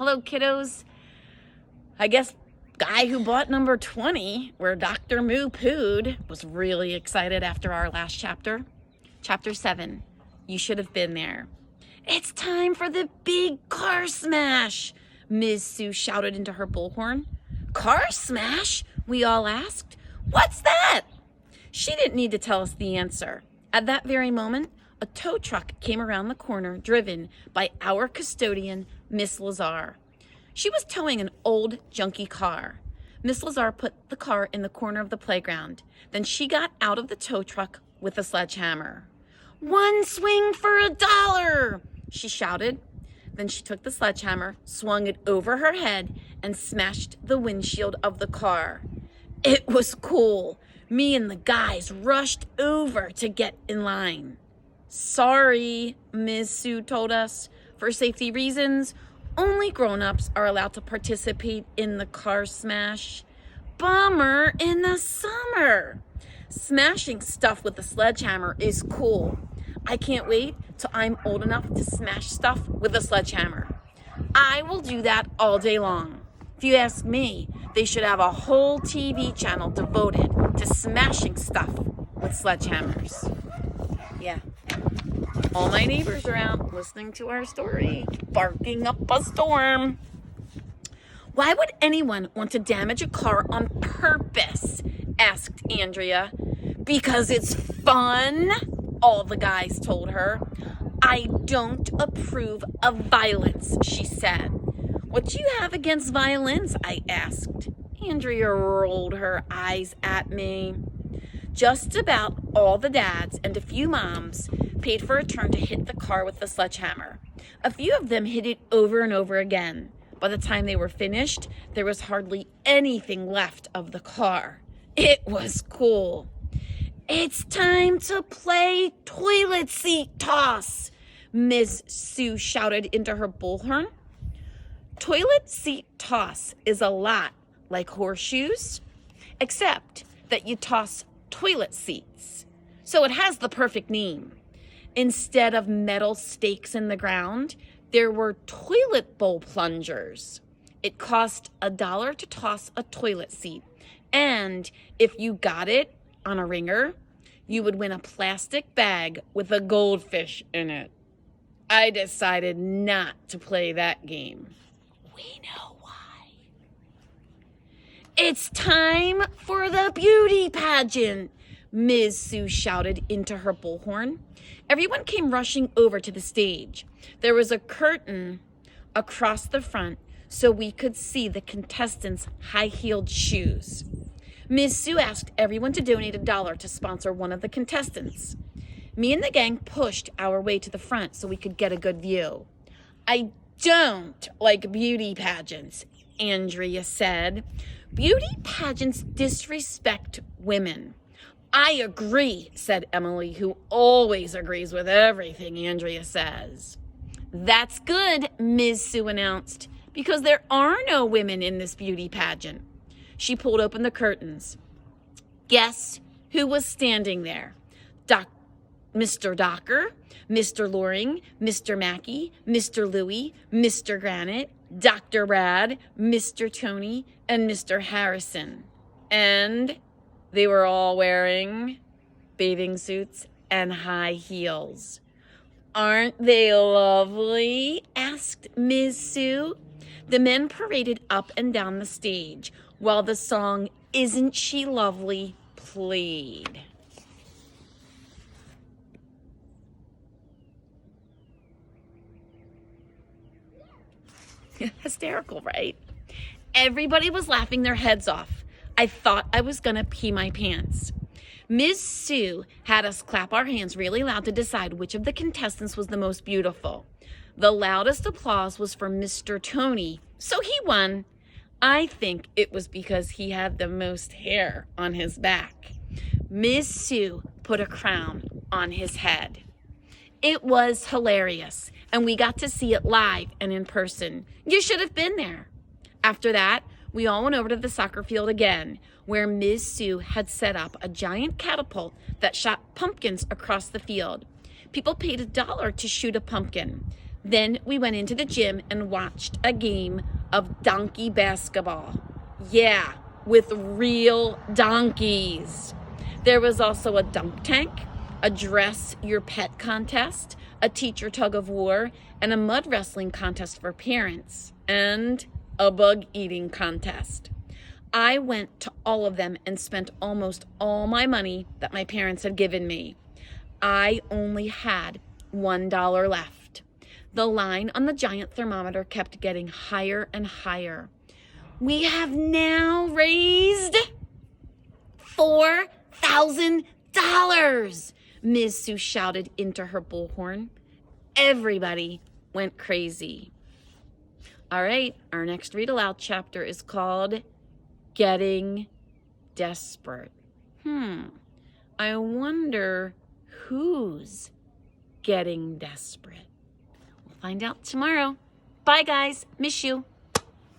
Hello, kiddos. I guess guy who bought number 20, where Dr. Moo pooed, was really excited after our last chapter. Chapter 7, you should have been there. It's time for the big car smash, Ms.Sue shouted into her bullhorn. Car smash? We all asked. What's that? She didn't need to tell us the answer. At that very moment, a tow truck came around the corner, driven by our custodian, Miss Lazar. She was towing an old, junky car. Miss Lazar put the car in the corner of the playground. Then she got out of the tow truck with a sledgehammer. "One swing for $1!" she shouted. Then she took the sledgehammer, swung it over her head, and smashed the windshield of the car. It was cool. Me and the guys rushed over to get in line. Sorry, Ms.Sue told us. For safety reasons, only grown-ups are allowed to participate in the car smash. Bummer in the summer. Smashing stuff with a sledgehammer is cool. I can't wait till I'm old enough to smash stuff with a sledgehammer. I will do that all day long. If you ask me, they should have a whole TV channel devoted to smashing stuff with sledgehammers. Yeah. All my neighbors are out listening to our story, barking up a storm. Why would anyone want to damage a car on purpose? Asked Andrea. Because it's fun, all the guys told her. I don't approve of violence, she said. What do you have against violence? I asked. Andrea rolled her eyes at me. Just about all the dads and a few moms paid for a turn to hit the car with the sledgehammer. A few of them hit it over and over again. By the time they were finished, there was hardly anything left of the car. It was cool. It's time to play toilet seat toss, Ms.Sue shouted into her bullhorn. Toilet seat toss is a lot like horseshoes, except that you toss toilet seats. So it has the perfect name. Instead of metal stakes in the ground, there were toilet bowl plungers. It cost $1 to toss a toilet seat. And if you got it on a ringer, you would win a plastic bag with a goldfish in it. I decided not to play that game. We know why. It's time for the beauty pageant, Ms.Sue shouted into her bullhorn. Everyone came rushing over to the stage. There was a curtain across the front so we could see the contestants' high-heeled shoes. Ms.Sue asked everyone to donate $1 to sponsor one of the contestants. Me and the gang pushed our way to the front so we could get a good view. I don't like beauty pageants, Andrea said. Beauty pageants disrespect women. I agree, said Emily, who always agrees with everything Andrea says. That's good, Ms.Sue announced, because there are no women in this beauty pageant. She pulled open the curtains. Guess who was standing there? Mr. Docker, Mr. Loring, Mr. Mackey, Mr. Louie, Mr. Granite, Dr. Brad, Mr. Tony, and Mr. Harrison. And they were all wearing bathing suits and high heels. Aren't they lovely? Asked Ms.Sue. The men paraded up and down the stage while the song Isn't She Lovely played. Hysterical, right? Everybody was laughing their heads off. I thought I was gonna pee my pants. Ms.Sue had us clap our hands really loud to decide which of the contestants was the most beautiful. The loudest applause was for Mr. Tony, so he won. I think it was because he had the most hair on his back. Ms.Sue put a crown on his head. It was hilarious, and we got to see it live and in person. You should have been there. After that, we all went over to the soccer field again, where Ms.Sue had set up a giant catapult that shot pumpkins across the field. People paid $1 to shoot a pumpkin. Then we went into the gym and watched a game of donkey basketball. Yeah, with real donkeys. There was also a dunk tank, a dress your pet contest, a teacher tug of war, and a mud wrestling contest for parents, and a bug eating contest. I went to all of them and spent almost all my money that my parents had given me. I only had $1 left. The line on the giant thermometer kept getting higher and higher. We have now raised $4,000, Ms.Sue shouted into her bullhorn. Everybody went crazy. All right, our next read aloud chapter is called Getting Desperate. I wonder who's getting desperate. We'll find out tomorrow. Bye, guys. Miss you.